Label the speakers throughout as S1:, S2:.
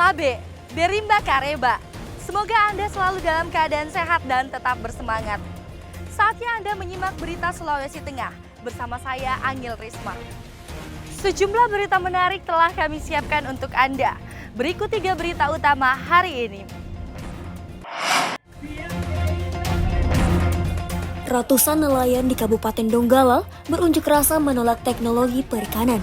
S1: Mabe, Berimba Kareba. Semoga Anda selalu dalam keadaan sehat dan tetap bersemangat. Saatnya Anda menyimak berita Sulawesi Tengah bersama saya Angil Risma. Sejumlah berita menarik telah kami siapkan untuk Anda. Berikut 3 berita utama hari ini.
S2: Ratusan nelayan di Kabupaten Donggala berunjuk rasa menolak teknologi perikanan.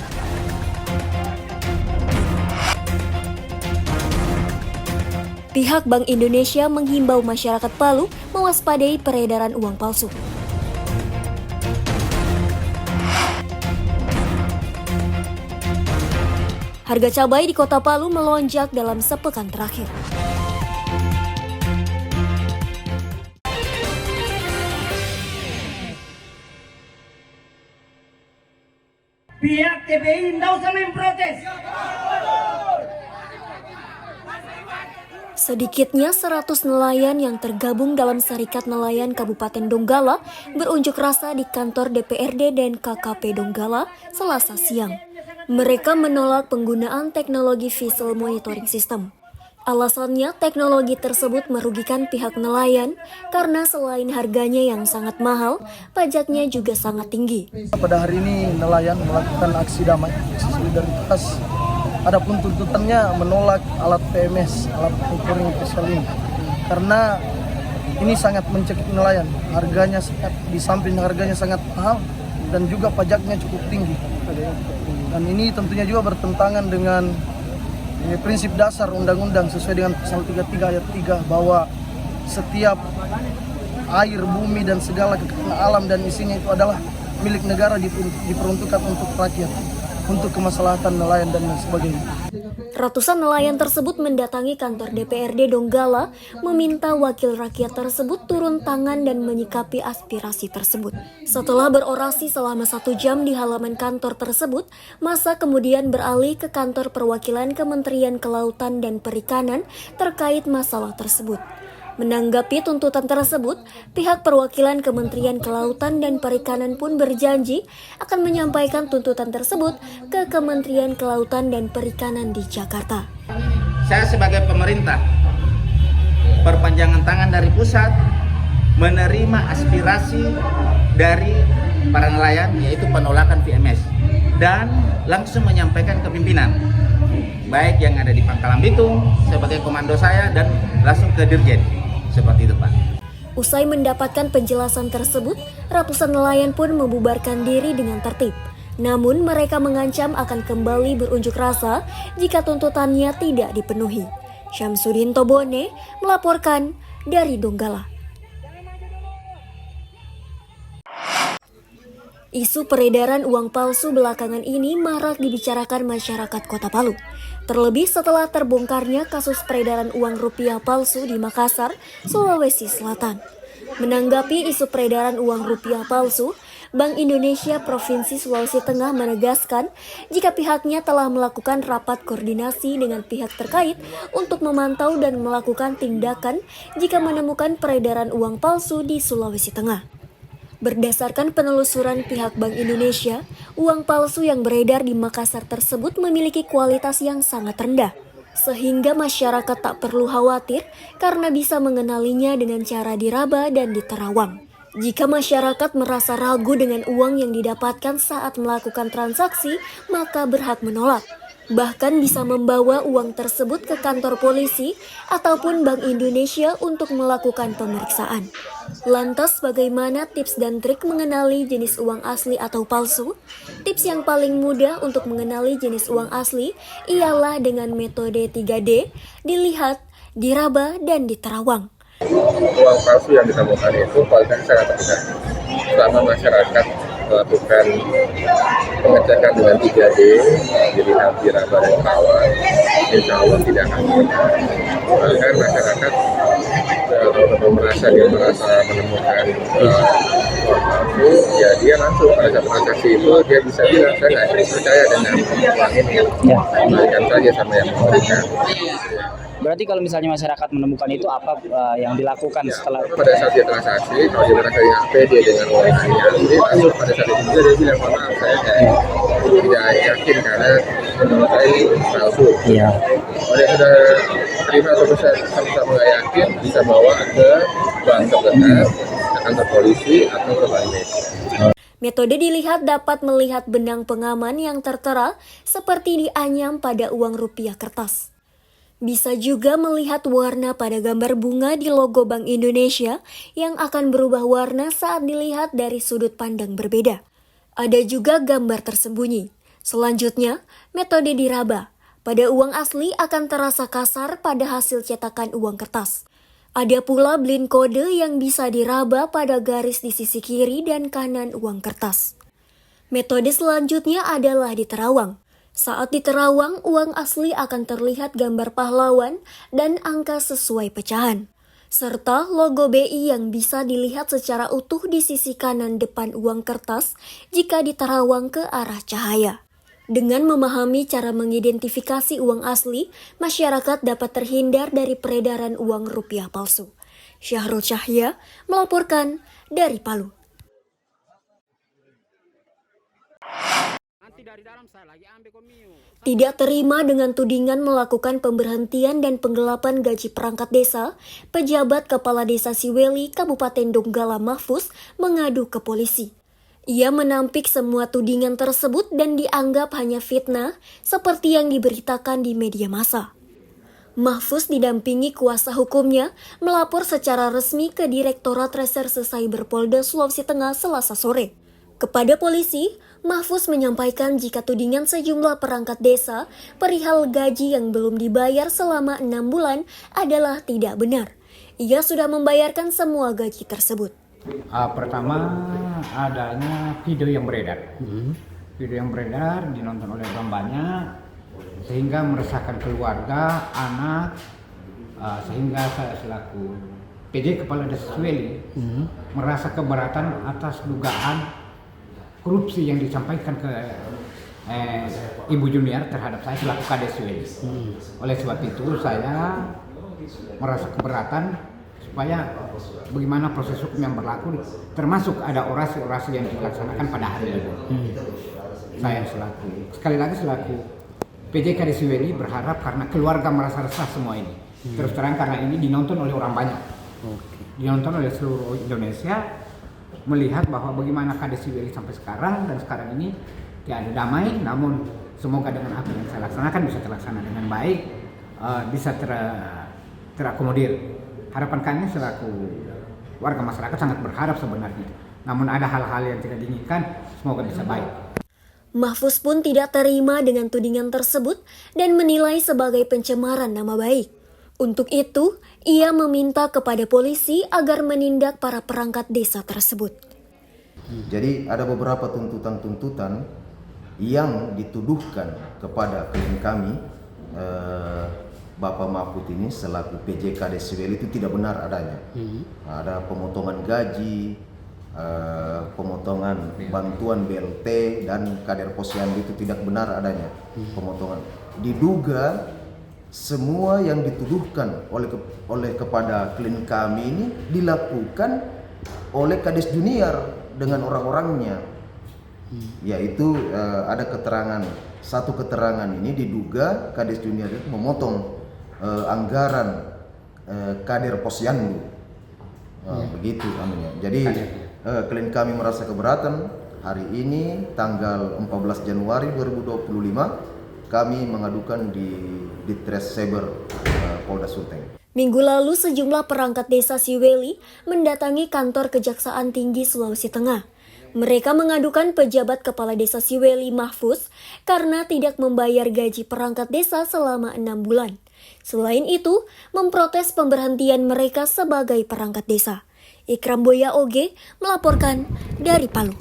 S2: Pihak Bank Indonesia menghimbau masyarakat Palu mewaspadai peredaran uang palsu. Harga cabai di Kota Palu melonjak dalam sepekan terakhir.
S3: Pihak TPI tidak usah memprotes.
S2: Sedikitnya 100 nelayan yang tergabung dalam Serikat Nelayan Kabupaten Donggala berunjuk rasa di kantor DPRD dan KKP Donggala Selasa siang. Mereka menolak penggunaan teknologi visual monitoring system. Alasannya, teknologi tersebut merugikan pihak nelayan karena selain harganya yang sangat mahal, pajaknya juga sangat tinggi.
S4: Pada hari ini nelayan melakukan aksi damai, aksi solidaritas. Adapun tuntutannya menolak alat PMS, alat monitoring visual ini, karena ini sangat mencekik nelayan. Harganya di samping harganya sangat mahal dan juga pajaknya cukup tinggi. Dan ini tentunya juga bertentangan dengan prinsip dasar undang-undang sesuai dengan pasal 33 ayat 3 bahwa setiap air, bumi dan segala kekayaan alam dan isinya itu adalah milik negara, diperuntukkan untuk rakyat, untuk kemaslahatan nelayan dan sebagainya.
S2: Ratusan nelayan tersebut mendatangi kantor DPRD Donggala meminta wakil rakyat tersebut turun tangan dan menyikapi aspirasi tersebut. Setelah berorasi selama 1 jam di halaman kantor tersebut, masa kemudian beralih ke kantor perwakilan Kementerian Kelautan dan Perikanan terkait masalah tersebut. Menanggapi tuntutan tersebut, pihak perwakilan Kementerian Kelautan dan Perikanan pun berjanji akan menyampaikan tuntutan tersebut ke Kementerian Kelautan dan Perikanan di Jakarta.
S5: Saya sebagai pemerintah, perpanjangan tangan dari pusat, menerima aspirasi dari para nelayan, yaitu penolakan VMS, dan langsung menyampaikan ke pimpinan, baik yang ada di Pangkalan Bitung sebagai komando saya dan langsung ke Dirjen. Seperti itu, Pak.
S2: Usai mendapatkan penjelasan tersebut, ratusan nelayan pun membubarkan diri dengan tertib. Namun mereka mengancam akan kembali berunjuk rasa jika tuntutannya tidak dipenuhi. Syamsuddin Tobone melaporkan dari Donggala. Isu peredaran uang palsu belakangan ini marak dibicarakan masyarakat Kota Palu. Terlebih setelah terbongkarnya kasus peredaran uang rupiah palsu di Makassar, Sulawesi Selatan. Menanggapi isu peredaran uang rupiah palsu, Bank Indonesia Provinsi Sulawesi Tengah menegaskan jika pihaknya telah melakukan rapat koordinasi dengan pihak terkait untuk memantau dan melakukan tindakan jika menemukan peredaran uang palsu di Sulawesi Tengah. Berdasarkan penelusuran pihak Bank Indonesia, uang palsu yang beredar di Makassar tersebut memiliki kualitas yang sangat rendah, sehingga masyarakat tak perlu khawatir karena bisa mengenalinya dengan cara diraba dan diterawang. Jika masyarakat merasa ragu dengan uang yang didapatkan saat melakukan transaksi, maka berhak menolak. Bahkan bisa membawa uang tersebut ke kantor polisi ataupun Bank Indonesia untuk melakukan pemeriksaan. Lantas bagaimana tips dan trik mengenali jenis uang asli atau palsu? Tips yang paling mudah untuk mengenali jenis uang asli ialah dengan metode 3D, dilihat, diraba, dan diterawang.
S6: Uang palsu yang ditemukan itu kualitasnya sangat rendah. Selama masyarakat melakukan pengecekan dengan 3D, dilihat, diraba, dan diterawang, insya Allah tidak akan pernah. Bahkan masyarakat kalau merasa menemukan uang palsu, ya dia langsung pada saat transaksi itu dia bisa bilang, saya nggak percaya dengan uang ini, kembalikan saja sama yang memberikan.
S7: Berarti kalau misalnya masyarakat menemukan itu apa yang dilakukan setelah
S6: pada saat dia transaksi, kalau dia merasa yang pede dengan uang ini, jadi langsung pada saat itu dia bilang, maaf saya tidak yakin karena menurut saya ini palsu.
S7: Iya.
S6: Kalau dia sudah terima atau bisa sama-sama nggak yakin, bisa bawa ke bank terdekat, ke kantor polisi atau ke balai desa.
S2: Metode dilihat dapat melihat benang pengaman yang tertera seperti dianyam pada uang rupiah kertas. Bisa juga melihat warna pada gambar bunga di logo Bank Indonesia yang akan berubah warna saat dilihat dari sudut pandang berbeda. Ada juga gambar tersembunyi. Selanjutnya, metode diraba. Pada uang asli akan terasa kasar pada hasil cetakan uang kertas. Ada pula blind kode yang bisa diraba pada garis di sisi kiri dan kanan uang kertas. Metode selanjutnya adalah di terawang. Saat di terawang, uang asli akan terlihat gambar pahlawan dan angka sesuai pecahan, serta logo BI yang bisa dilihat secara utuh di sisi kanan depan uang kertas jika diterawang ke arah cahaya. Dengan memahami cara mengidentifikasi uang asli, masyarakat dapat terhindar dari peredaran uang rupiah palsu. Syahrul Cahya melaporkan dari Palu. Tidak terima dengan tudingan melakukan pemberhentian dan penggelapan gaji perangkat desa, pejabat Kepala Desa Siweli, Kabupaten Donggala Mahfuz mengadu ke polisi. Ia menampik semua tudingan tersebut dan dianggap hanya fitnah seperti yang diberitakan di media massa. Mahfuz didampingi kuasa hukumnya melapor secara resmi ke Direktorat Reserse Cyber Polda Sulawesi Tengah Selasa sore. Kepada polisi, Mahfuz menyampaikan jika tudingan sejumlah perangkat desa perihal gaji yang belum dibayar selama 6 bulan adalah tidak benar. Ia sudah membayarkan semua gaji tersebut.
S8: Pertama adanya video yang beredar. Video yang beredar dinonton oleh orang banyak sehingga meresahkan keluarga, anak, sehingga saya selaku PJ Kepala Desa Siweli merasa keberatan atas dugaan korupsi yang disampaikan ke Ibu Junior terhadap saya selaku Kades Siweli. Oleh sebab itu saya merasa keberatan supaya bagaimana proses hukum yang berlaku, termasuk ada orasi-orasi yang dilaksanakan pada hari ini. Saya sekali lagi selaku PJ Kades Siweli berharap karena keluarga merasa resah semua ini. Terus terang karena ini dinonton oleh orang banyak. Dinonton oleh seluruh Indonesia, melihat bahwa bagaimana Kades Siweli sampai sekarang dan sekarang ini tidak ada damai, namun semoga dengan apa yang saya laksanakan bisa terlaksana dengan baik, bisa terakomodir. Harapan kami selaku warga masyarakat sangat berharap sebenarnya, namun ada hal-hal yang tidak diinginkan, semoga bisa baik.
S2: Mahfuz pun tidak terima dengan tudingan tersebut dan menilai sebagai pencemaran nama baik. Untuk itu, ia meminta kepada polisi agar menindak para perangkat desa tersebut.
S9: Jadi ada beberapa tuntutan-tuntutan yang dituduhkan kepada klien kami, Bapak Mahfud ini selaku PJ Kades Siweli itu tidak benar adanya. Ada pemotongan gaji, pemotongan bantuan BLT dan kader posyandu itu tidak benar adanya. Pemotongan diduga semua yang dituduhkan oleh kepada klien kami ini dilakukan oleh Kades Junior dengan orang-orangnya. Yaitu ada satu keterangan ini diduga Kades Junior itu memotong anggaran kader posyandu. Begitu namanya. Jadi klien kami merasa keberatan. Hari ini tanggal 14 Januari 2025 kami mengadukan di Ditres Cyber Polda Sulteng.
S2: Minggu lalu sejumlah perangkat desa Siweli mendatangi kantor Kejaksaan Tinggi Sulawesi Tengah. Mereka mengadukan pejabat Kepala Desa Siweli Mahfuz karena tidak membayar gaji perangkat desa selama 6 bulan. Selain itu, memprotes pemberhentian mereka sebagai perangkat desa. Ikram Boya Oge melaporkan dari Palu.